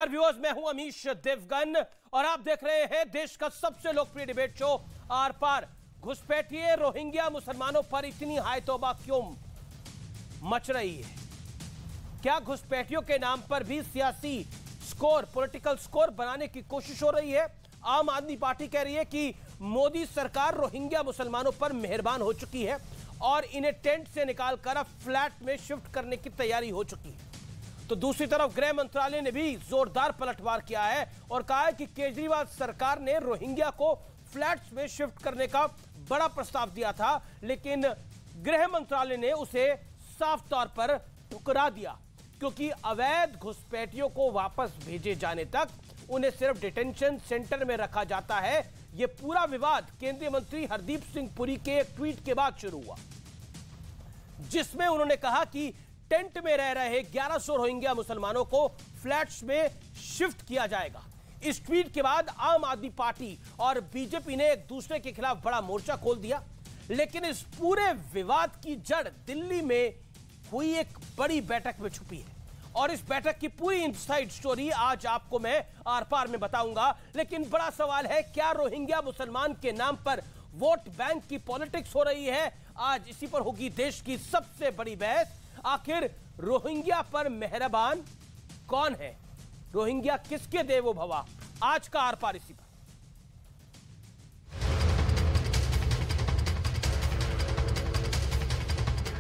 Viewers, मैं हूं अमीश देवगन और आप देख रहे हैं देश का सबसे लोकप्रिय डिबेट शो आर पार। घुसपैठिए रोहिंग्या मुसलमानों पर इतनी हाय तौबा क्यों मच रही है? क्या घुसपैठियों के नाम पर भी सियासी स्कोर, पॉलिटिकल स्कोर बनाने की कोशिश हो रही है? आम आदमी पार्टी कह रही है कि मोदी सरकार रोहिंग्या मुसलमानों पर मेहरबान हो चुकी है और इन्हें टेंट से निकालकर अब फ्लैट में शिफ्ट करने की तैयारी हो चुकी है। तो दूसरी तरफ गृह मंत्रालय ने भी जोरदार पलटवार किया है और कहा है कि केजरीवाल सरकार ने रोहिंग्या को फ्लैट्स में शिफ्ट करने का बड़ा प्रस्ताव दिया था, लेकिन गृह मंत्रालय ने उसे साफ तौर पर ठुकरा दिया, क्योंकि अवैध घुसपैठियों को वापस भेजे जाने तक उन्हें सिर्फ डिटेंशन सेंटर में रखा जाता है। यह पूरा विवाद केंद्रीय मंत्री हरदीप सिंह पुरी के एक ट्वीट के बाद शुरू हुआ, जिसमें उन्होंने कहा कि टेंट में रह रहे 1100 रोहिंग्या मुसलमानों को फ्लैट्स में शिफ्ट किया जाएगा। इस ट्वीट के बाद आम आदमी पार्टी और बीजेपी ने एक दूसरे के खिलाफ बड़ा मोर्चा खोल दिया, लेकिन इस पूरे विवाद की जड़ दिल्ली में हुई एक बड़ी बैठक में छुपी है और इस बैठक की पूरी इनसाइड स्टोरी आज आपको मैं आर पार में बताऊंगा। लेकिन बड़ा सवाल है, क्या रोहिंग्या मुसलमान के नाम पर वोट बैंक की पॉलिटिक्स हो रही है? आज इसी पर होगी देश की सबसे बड़ी बहस। आखिर रोहिंग्या पर मेहरबान कौन है? रोहिंग्या किसके देवो भवा? आज का आर पार इसी पर।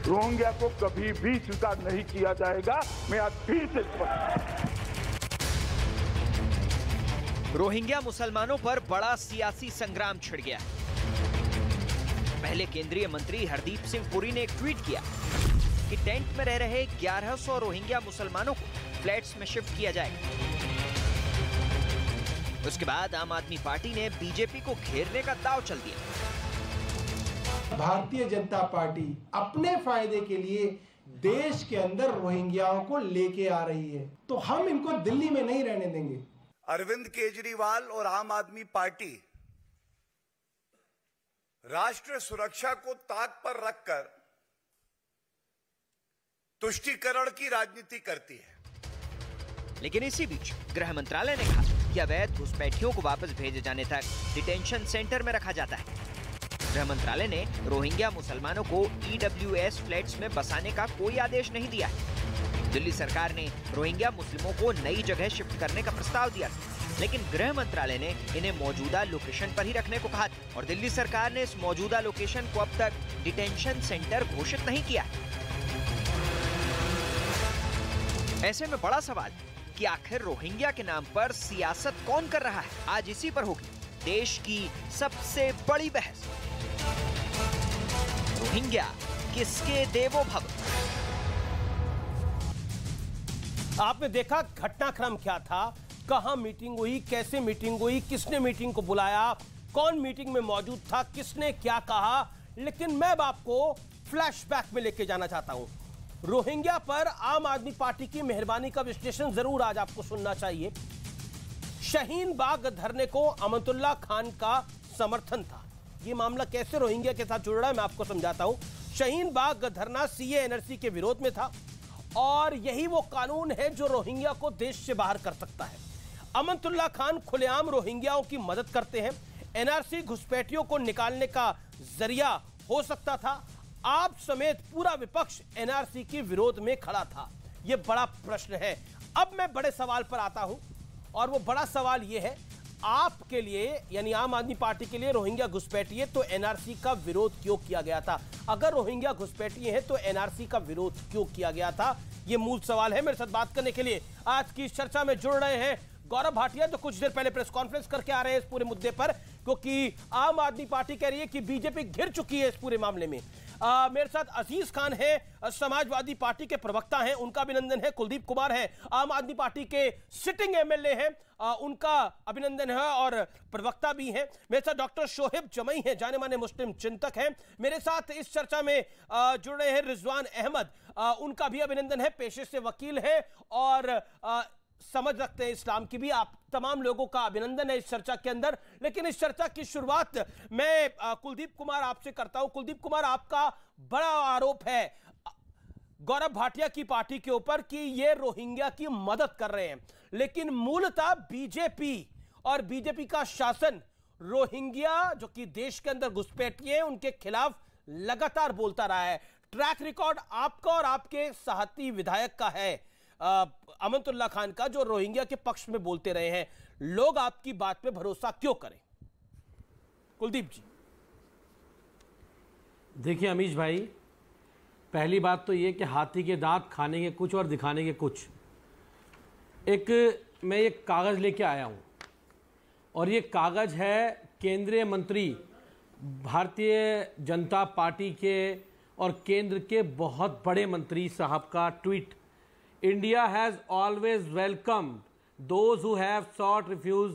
रोहिंग्या को कभी भी स्वीकार नहीं किया जाएगा। मैं आज फिर से रोहिंग्या मुसलमानों पर बड़ा सियासी संग्राम छिड़ गया। पहले केंद्रीय मंत्री हरदीप सिंह पुरी ने एक ट्वीट किया कि टेंट में रह रहे 1100 रोहिंग्या मुसलमानों को फ्लैट्स में शिफ्ट किया जाएगा। उसके बाद आम आदमी पार्टी ने बीजेपी को घेरने का दांव चल दिया। भारतीय जनता पार्टी अपने फायदे के लिए देश के अंदर रोहिंग्याओं को लेके आ रही है, तो हम इनको दिल्ली में नहीं रहने देंगे। अरविंद केजरीवाल और आम आदमी पार्टी राष्ट्रीय सुरक्षा को ताक पर रखकर तुष्टीकरण की राजनीति करती है। लेकिन इसी बीच गृह मंत्रालय ने कहा कि अवैध घुसपैठियों को वापस भेजे जाने तक डिटेंशन सेंटर में रखा जाता है। गृह मंत्रालय ने रोहिंग्या मुसलमानों को EWS फ्लैट्स में बसाने का कोई आदेश नहीं दिया है। दिल्ली सरकार ने रोहिंग्या मुस्लिमों को नई जगह शिफ्ट करने का प्रस्ताव दिया था, लेकिन गृह मंत्रालय ने इन्हें मौजूदा लोकेशन पर ही रखने को कहा था और दिल्ली सरकार ने इस मौजूदा लोकेशन को अब तक डिटेंशन सेंटर घोषित नहीं किया है। ऐसे में बड़ा सवाल कि आखिर रोहिंग्या के नाम पर सियासत कौन कर रहा है? आज इसी पर होगी देश की सबसे बड़ी बहस। रोहिंग्या किसके देवो भव? आपने देखा घटनाक्रम क्या था, कहां मीटिंग हुई, कैसे मीटिंग हुई, किसने मीटिंग को बुलाया, कौन मीटिंग में मौजूद था, किसने क्या कहा। लेकिन मैं अब आपको फ्लैशबैक में लेके जाना चाहता हूं। रोहिंग्या पर आम आदमी पार्टी की मेहरबानी का विश्लेषण जरूर आज आपको सुनना चाहिए। शाहीन बाग धरने को अमतुल्ला खान का समर्थन था। यह मामला कैसे रोहिंग्या के साथ जुड़ रहा है मैं आपको समझाता हूं। शाहीन बाग धरना CAA NRC के विरोध में था और यही वो कानून है जो रोहिंग्या को देश से बाहर कर सकता है। अमतुल्ला खान खुलेआम रोहिंग्याओं की मदद करते हैं। NRC घुसपैठियों को निकालने का जरिया हो सकता था। आप समेत पूरा विपक्ष NRC के विरोध में खड़ा था। यह बड़ा प्रश्न है। अब मैं बड़े सवाल पर आता हूं और वो बड़ा सवाल यह है, आपके लिए यानी आम आदमी पार्टी के लिए रोहिंग्या घुसपैठिए तो NRC का विरोध क्यों किया गया था? अगर रोहिंग्या घुसपैठिए हैं तो NRC का विरोध क्यों किया गया था? यह मूल सवाल है। मेरे साथ बात करने के लिए आज की इस चर्चा में जुड़ रहे हैं गौरव भाटिया, जो कुछ देर पहले प्रेस कॉन्फ्रेंस करके आ रहे हैं इस पूरे मुद्दे पर, क्योंकि आम आदमी पार्टी कह रही है कि बीजेपी घिर चुकी है इस पूरे मामले में। मेरे साथ अजीज खान है, समाजवादी पार्टी के प्रवक्ता हैं, उनका अभिनंदन है। कुलदीप कुमार है, आम आदमी पार्टी के सिटिंग MLA हैं, उनका अभिनंदन है और प्रवक्ता भी हैं। मेरे साथ डॉक्टर शोहेब जमई हैं, जाने माने मुस्लिम चिंतक हैं। मेरे साथ इस चर्चा में जुड़ रहे हैं रिजवान अहमद, उनका भी अभिनंदन है, पेशे से वकील है और समझ रखते हैं इस्लाम की भी। आप तमाम लोगों का अभिनंदन है इस चर्चा के अंदर। लेकिन इस चर्चा की शुरुआत मैं कुलदीप कुमार आपसे करता हूं। कुलदीप कुमार, आपका बड़ा आरोप है गौरव भाटिया की पार्टी के ऊपर कि ये रोहिंग्या की मदद कर रहे हैं, लेकिन मूलतः बीजेपी और बीजेपी का शासन रोहिंग्या जो कि देश के अंदर घुसपैठिए हैं उनके खिलाफ लगातार बोलता रहा है। ट्रैक रिकॉर्ड आपका और आपके साथी विधायक का है, अमनतुल्ला खान का, जो रोहिंग्या के पक्ष में बोलते रहे हैं। लोग आपकी बात पे भरोसा क्यों करें? कुलदीप जी। देखिए अमीश भाई, पहली बात तो ये कि हाथी के दांत खाने के कुछ और दिखाने के कुछ। मैं एक कागज़ लेके आया हूँ और ये कागज़ है केंद्रीय मंत्री भारतीय जनता पार्टी के और केंद्र के बहुत बड़े मंत्री साहब का tweet. India has always welcomed those who have sought refuge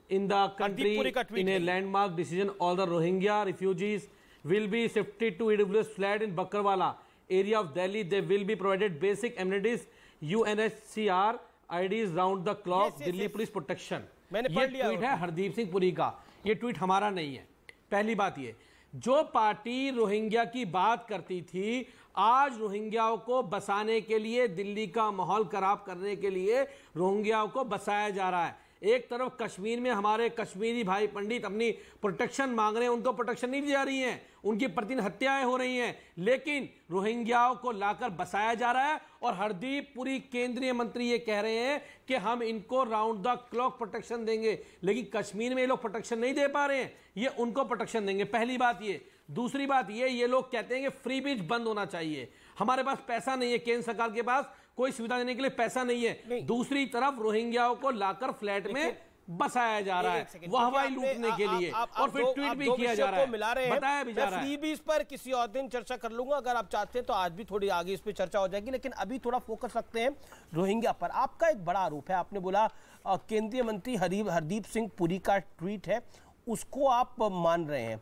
in the country in a landmark decision. All the Rohingya refugees will be shifted to EWS flat in Bakarwala area of Delhi. They will be provided basic amenities, UNHCR IDs round the clock, Delhi police protection. ये tweet है हरदीप सिंह पुरी का, ये tweet हमारा नहीं है। पहली बात ये, जो पार्टी रोहिंग्या की बात करती थी, आज रोहिंग्याओं को बसाने के लिए, दिल्ली का माहौल खराब करने के लिए रोहिंग्याओं को बसाया जा रहा है। एक तरफ कश्मीर में हमारे कश्मीरी भाई पंडित अपनी प्रोटेक्शन मांग रहे हैं, उनको प्रोटेक्शन नहीं दी जा रही है, उनकी प्रतिदिन हत्याएं हो रही हैं, लेकिन रोहिंग्याओं को लाकर बसाया जा रहा है। और हरदीप पुरी केंद्रीय मंत्री ये कह रहे हैं कि हम इनको राउंड द क्लॉक प्रोटेक्शन देंगे, लेकिन कश्मीर में ये लोग प्रोटेक्शन नहीं दे पा रहे हैं, ये उनको प्रोटेक्शन देंगे। पहली बात ये। दूसरी बात ये लोग कहते हैं कि फ्री बीच बंद होना चाहिए। हमारे पास पैसा नहीं है, केंद्र सरकार के पास कोई सुविधा देने के लिए पैसा नहीं है। दूसरी तरफ रोहिंग्याओं को लाकर फ्लैट में बसाया जा रहा है वाहवाही लूटने के लिए, और फिर ट्वीट भी किया जा रहा है, बताया भी जा रहा है। फ्रीबीज पर किसी और दिन चर्चा कर लूंगा, अगर आप चाहते हैं तो आज भी थोड़ी आगे इस पे चर्चा हो जाएगी, लेकिन अभी थोड़ा फोकस रखते हैं रोहिंग्या पर। आपका एक बड़ा आरोप है, आपने बोला केंद्रीय मंत्री हरदीप सिंह पुरी का ट्वीट है, उसको आप मान रहे हैं।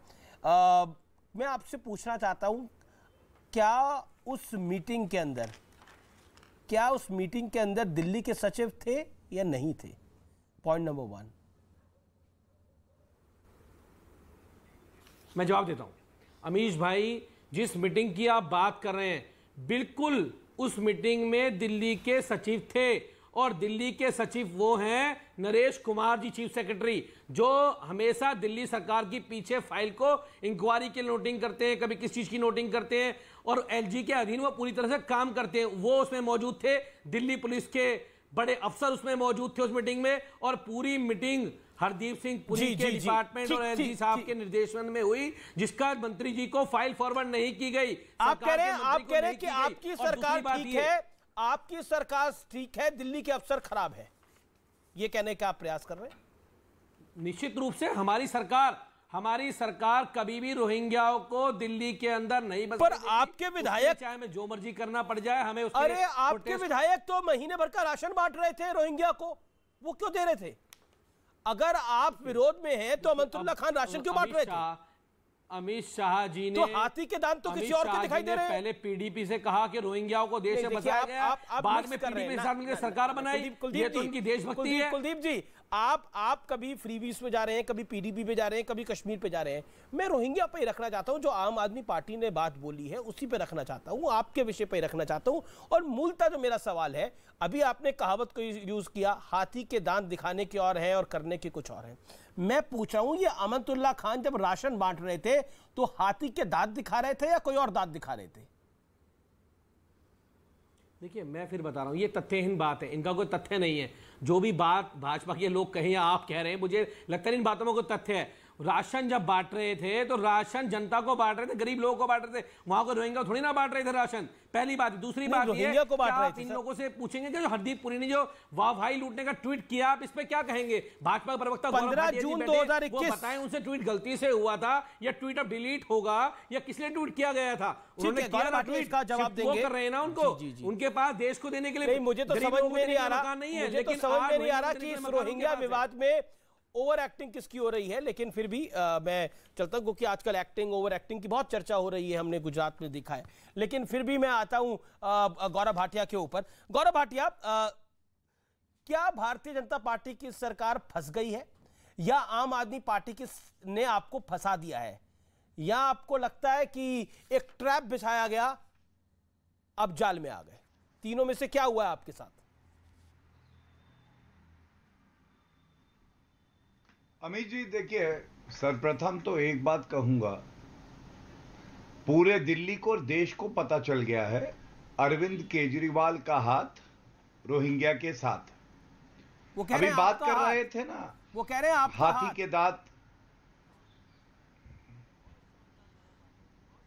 मैं आपसे पूछना चाहता हूं, क्या उस मीटिंग के अंदर दिल्ली के सचिव थे या नहीं थे? Point number 1। मैं जवाब देता हूं अमीश भाई, जिस मीटिंग की आप बात कर रहे हैं, बिल्कुल उस मीटिंग में दिल्ली के सचिव थे, और दिल्ली के सचिव वो हैं नरेश कुमार जी, चीफ सेक्रेटरी, जो हमेशा दिल्ली सरकार की पीछे फाइल को इंक्वायरी के नोटिंग करते हैं, कभी किस चीज की नोटिंग करते हैं, और एलजी के अधीन वो पूरी तरह से काम करते हैं। वो उसमें मौजूद थे, दिल्ली पुलिस के बड़े अफसर उसमें मौजूद थे उस मीटिंग में, और पूरी मीटिंग हरदीप सिंह पुरी के डिपार्टमेंट और एलजी साहब के निर्देशन में हुई, जिसका मंत्री जी को फाइल फॉरवर्ड नहीं की गई। आप कह रहे हैं कि आपकी सरकार ठीक है, आपकी सरकार ठीक है, दिल्ली के अफसर खराब है, ये कहने का आप प्रयास कर रहे हैं? निश्चित रूप से हमारी सरकार कभी भी रोहिंग्याओं को दिल्ली के अंदर नहीं बस, पर आपके विधायक, चाहे हमें जो मर्जी करना पड़ जाए, हमें उसके अरे आपके विधायक तो महीने भर का राशन बांट रहे थे रोहिंग्या को, वो क्यों दे रहे थे? अगर आप विरोध में हैं तो अमनतुल्ला खान राशन क्यों बांट रहे थे? अमित शाह जी ने, तो हाथी के दांत तो किसी और के दिखाई दे रहे हैं। पहले पीडीपी से कहा कि रोहिंग्याओं को देश से बचाया गया, बाद में पीडीपी के साथ मिलकर सरकार बनाई, ये तो उनकी देशभक्ति है। कुलदीप जी, आप कभी फ्रीबीज पे जा रहे हैं, कभी पीडीपी पे जा रहे हैं, कभी कश्मीर पे जा रहे हैं। मैं रोहिंग्या पे ही रखना चाहता हूं, जो आम आदमी पार्टी ने बात बोली है उसी पे रखना चाहता हूं, आपके विषय पे रखना चाहता हूं। और मूलतः जो मेरा सवाल है, अभी आपने कहावत को यूज किया, हाथी के दांत दिखाने के और हैं और करने के कुछ और हैं। मैं पूछ रहा हूं, ये अमनतुल्ला खान जब राशन बांट रहे थे तो हाथी के दांत दिखा रहे थे या कोई और दांत दिखा रहे थे? देखिए, मैं फिर बता रहा हूं, ये तथ्यहीन बात है, इनका कोई तथ्य नहीं है। जो भी बात भाजपा के लोग कहें या आप कह रहे हैं, मुझे लगता है इन बातों में कोई तथ्य है। राशन जब बांट रहे थे तो राशन जनता को बांट रहे थे, गरीब लोगों को बांट रहे थे, वहां को रोहिंग्या थोड़ी ना बांट रहे थे राशन। पहली बात। दूसरी बात ये, आप इन लोगों से पूछेंगे कि जो हरदीप पुरी ने जो वाहवाही लूटने का ट्वीट किया, आप इस पे क्या कहेंगे? भाजपा प्रवक्ता 15 जून 2021 बताएं, उनसे ट्वीट गलती से हुआ था या ट्वीट अब डिलीट होगा या किस लिए ट्वीट किया गया था? उन्होंने किया ट्वीट का जवाब देंगे, कर रहे हैं ना उनको, उनके पास देश को देने के लिए। मुझे तो समझ में नहीं आ रहा, लेकिन समझ में नहीं आ रहा कि इस रोहिंग्या विवाद में ओवर एक्टिंग किसकी हो रही है। लेकिन फिर भी मैं चलता हूं, क्योंकि आजकल एक्टिंग ओवर एक्टिंग की बहुत चर्चा हो रही है, हमने गुजरात में देखा है। लेकिन फिर भी मैं आता हूं गौरव भाटिया के ऊपर। गौरव भाटिया, क्या भारतीय जनता पार्टी की सरकार फंस गई है या आम आदमी पार्टी ने आपको फंसा दिया है, या आपको लगता है कि एक ट्रैप बिछाया गया अब जाल में आ गए। तीनों में से क्या हुआ है आपके साथ? अमित जी देखिए, सर्वप्रथम तो एक बात कहूंगा, पूरे दिल्ली को और देश को पता चल गया है अरविंद केजरीवाल का हाथ रोहिंग्या के साथ। वो कह अभी रहे हैं बात आपका कर हाथ। रहे थे ना, वो कह रहे हैं आपका हाथी हाथ। के दांत।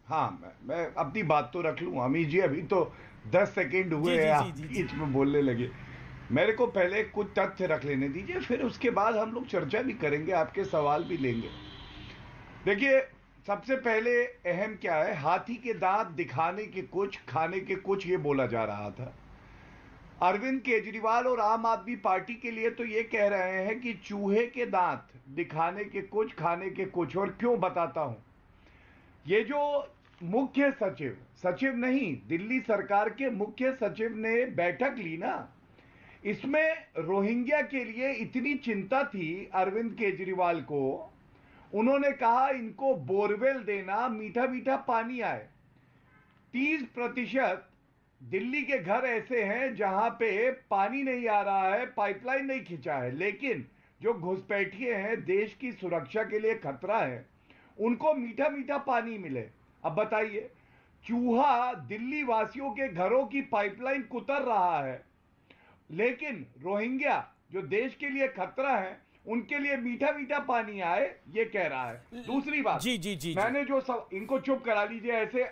हाँ, मैं अपनी बात तो रख लूं अमित जी, अभी तो 10 सेकंड हुए जी, हैं, जी, आप जी, जी। बीच में बोलने लगे। मेरे को पहले कुछ तथ्य रख लेने दीजिए, फिर उसके बाद हम लोग चर्चा भी करेंगे, आपके सवाल भी लेंगे। देखिए, सबसे पहले अहम क्या है, हाथी के दांत दिखाने के कुछ, खाने के कुछ, ये बोला जा रहा था। अरविंद केजरीवाल और आम आदमी पार्टी के लिए तो ये कह रहे हैं कि चूहे के दांत दिखाने के कुछ, खाने के कुछ। और क्यों बताता हूं, ये जो मुख्य सचिव, सचिव नहीं, दिल्ली सरकार के मुख्य सचिव ने बैठक ली ना, इसमें रोहिंग्या के लिए इतनी चिंता थी अरविंद केजरीवाल को। उन्होंने कहा इनको बोरवेल देना, मीठा मीठा पानी आए। 30% दिल्ली के घर ऐसे हैं जहां पे पानी नहीं आ रहा है, पाइपलाइन नहीं खिंचा है, लेकिन जो घुसपैठिए हैं, देश की सुरक्षा के लिए खतरा है, उनको मीठा मीठा पानी मिले। अब बताइए, चूहा दिल्ली वासियों के घरों की पाइपलाइन कुतर रहा है, लेकिन रोहिंग्या जो देश के लिए खतरा है, उनके लिए मीठा मीठा पानी आए, ये कह रहा है। दूसरी बात, जी जी जी, मैंने जो सब, इनको चुप करा लीजिए, ऐसे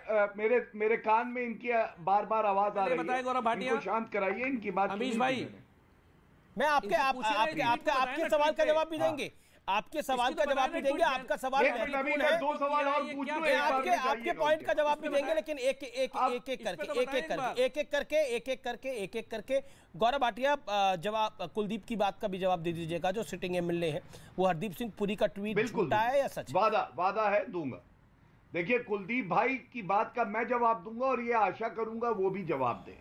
मेरे कान में इनकी बार बार आवाज आ रही है, इनको शांत कराइए, इनकी बात। अमीश भाई, मैं आपके सवाल का जवाब भी देंगे, आपके सवाल का जवाब भी देंगे। आपका सवाल महत्वपूर्ण है, 2 सवाल और पूछ लूं, आपके पॉइंट का जवाब भी देंगे, लेकिन एक एक करके गौरव भाटिया जवाब, कुलदीप की बात का भी जवाब दे दीजिएगा, जो सिटिंग एमएलए हैं। वो हरदीप सिंह पुरी का ट्वीट झूठा है या सच? वादा है, दूंगा। देखिए, कुलदीप भाई की बात का मैं जवाब दूंगा और ये आशा करूंगा वो भी जवाब दें।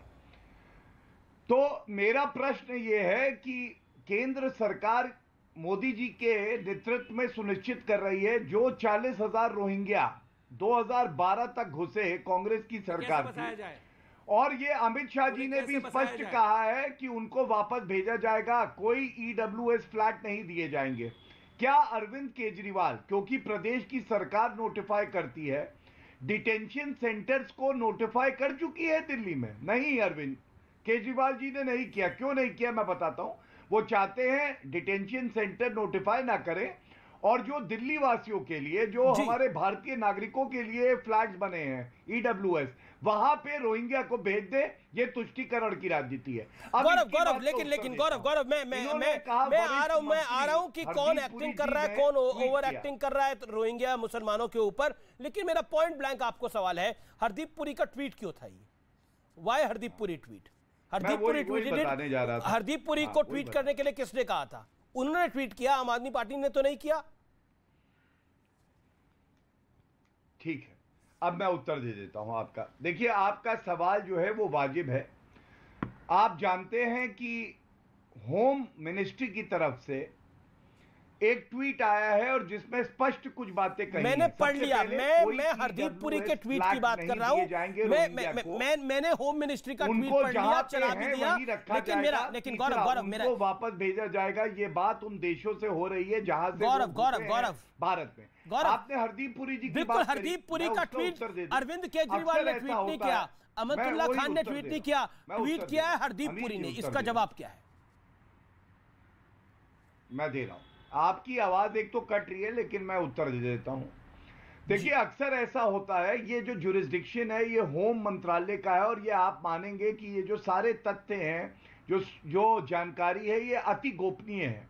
तो मेरा प्रश्न ये है कि केंद्र सरकार मोदी जी के नेतृत्व में सुनिश्चित कर रही है, जो 40,000 रोहिंग्या 2012 तक घुसे कांग्रेस की सरकार थी, और ये अमित शाह जी ने भी स्पष्ट कहा है कि उनको वापस भेजा जाएगा, कोई ईडब्ल्यूएस फ्लैट नहीं दिए जाएंगे। क्या अरविंद केजरीवाल, क्योंकि प्रदेश की सरकार नोटिफाई करती है, डिटेंशन सेंटर्स को नोटिफाई कर चुकी है दिल्ली में? नहीं, अरविंद केजरीवाल जी ने नहीं किया। क्यों नहीं किया, मैं बताता हूं। वो चाहते हैं डिटेंशन सेंटर नोटिफाई ना करें, और जो दिल्ली वासियों के लिए, जो हमारे भारतीय नागरिकों के लिए फ्लैट्स बने हैं ईडब्ल्यूएस, वहां पे रोहिंग्या को भेज दे। ये तुष्टीकरण की राजनीति है। गौरव, लेकिन गौरव, मैं आ रहा हूं कि कौन एक्टिंग कर रहा है, कौन ओवर एक्टिंग कर रहा है रोहिंग्या मुसलमानों के ऊपर। लेकिन मेरा पॉइंट ब्लैंक आपको सवाल है, हरदीप पुरी का ट्वीट क्यों था ये? Why Hardeep Puri tweet? हरदीप पुरी को ट्वीट करने के लिए किसने कहा था? उन्होंने ट्वीट किया, आम आदमी पार्टी ने तो नहीं किया। ठीक है, अब मैं उत्तर दे देता हूं आपका। देखिए, आपका सवाल जो है वो वाजिब है। आप जानते हैं कि होम मिनिस्ट्री की तरफ से एक ट्वीट आया है और जिसमें स्पष्ट कुछ बातें कही। मैंने पढ़ लिया। मैं हरदीप पुरी के ट्वीट की बात कर रहा हूं। मैंने होम मिनिस्ट्री का ट्वीट पढ़ लिया, चला भी दिया, लेकिन गौरव मेरा वापस भेजा जाएगा, ये बात उन देशों से हो रही है जहां से गौरव भारत में। आपने हरदीप पुरी जी की बिल्कुल, हरदीप पुरी का ट्वीट अरविंद केजरीवाल ने ट्वीट नहीं किया, अमतुल्ला खान ने ट्वीट नहीं किया, ट्वीट किया है हरदीप पुरी ने। इसका जवाब क्या है? मैं दे रहा हूं। आपकी आवाज एक तो कट रही है, लेकिन मैं उत्तर दे देता हूं। देखिए, अक्सर ऐसा होता है, ये जो जुरिस्डिक्शन है ये होम मंत्रालय का है, और ये आप मानेंगे कि ये जो सारे तथ्य हैं, जो जानकारी है, ये अति गोपनीय है।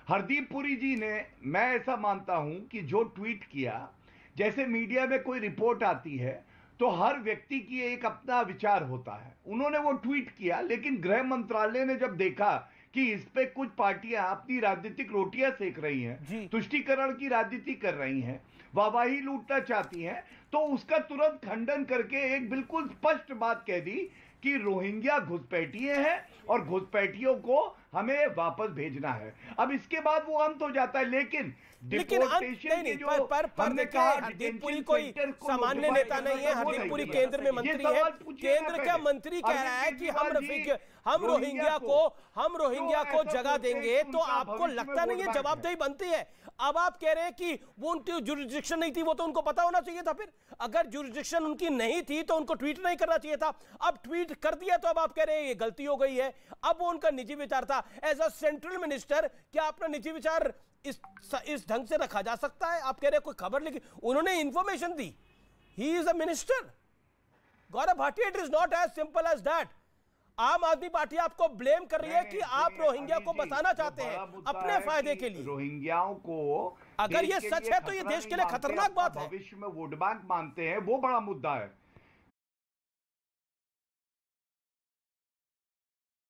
हरदीप पुरी जी ने, मैं ऐसा मानता हूं कि जो ट्वीट किया, जैसे मीडिया में कोई रिपोर्ट आती है तो हर व्यक्ति की एक अपना विचार होता है। उन्होंने वो ट्वीट किया, लेकिन गृह मंत्रालय ने जब देखा कि इस पे कुछ पार्टियां अपनी राजनीतिक रोटियां सेक रही हैं, तुष्टीकरण की राजनीति कर रही हैं, वाहवाही लूटना चाहती हैं, तो उसका तुरंत खंडन करके एक बिल्कुल स्पष्ट बात कह दी कि रोहिंग्या घुसपैठिए हैं और घुसपैठियों को हमें वापस भेजना है। अब इसके बाद वो अंत हो जाता है, लेकिन डिपोर्टेशन के जो हमने कहा हरदीप पुरी कोई सामान्य नेता नहीं है। हरदीप पुरी केंद्र में मंत्री है। केंद्र का मंत्री कह रहा है कि हम रोहिंग्या को जगह देंगे, तो आपको लगता नहीं है जवाबदेही बनती है? अब आप कह रहे हैं कि वो उनकी जुरिडिक्शन नहीं थी, वो तो उनको पता होना चाहिए था। फिर अगर जुरिडिक्शन उनकी नहीं थी तो उनको ट्वीट नहीं करना चाहिए था। अब ट्वीट कर दिया तो अब आप कह रहे हैं ये गलती हो गई है। अब वो उनका निजी विचार था। एज अ सेंट्रल मिनिस्टर क्या अपना निजी विचार इस ढंग से रखा जा सकता है? आप कह रहे हैं कोई खबर लिखी, उन्होंने इंफॉर्मेशन दी। He is a minister Gaurav Bhatia. It is not as simple as that. Aam Aadmi party आपको ब्लेम कर रही है कि आप रोहिंग्या को बचाना चाहते हैं अपने फायदे के लिए। रोहिंग्याओं को अगर ये सच है तो ये देश के लिए खतरनाक बात है। भविष्य में वोट बैंक मानते हैं, वो बड़ा मुद्दा है।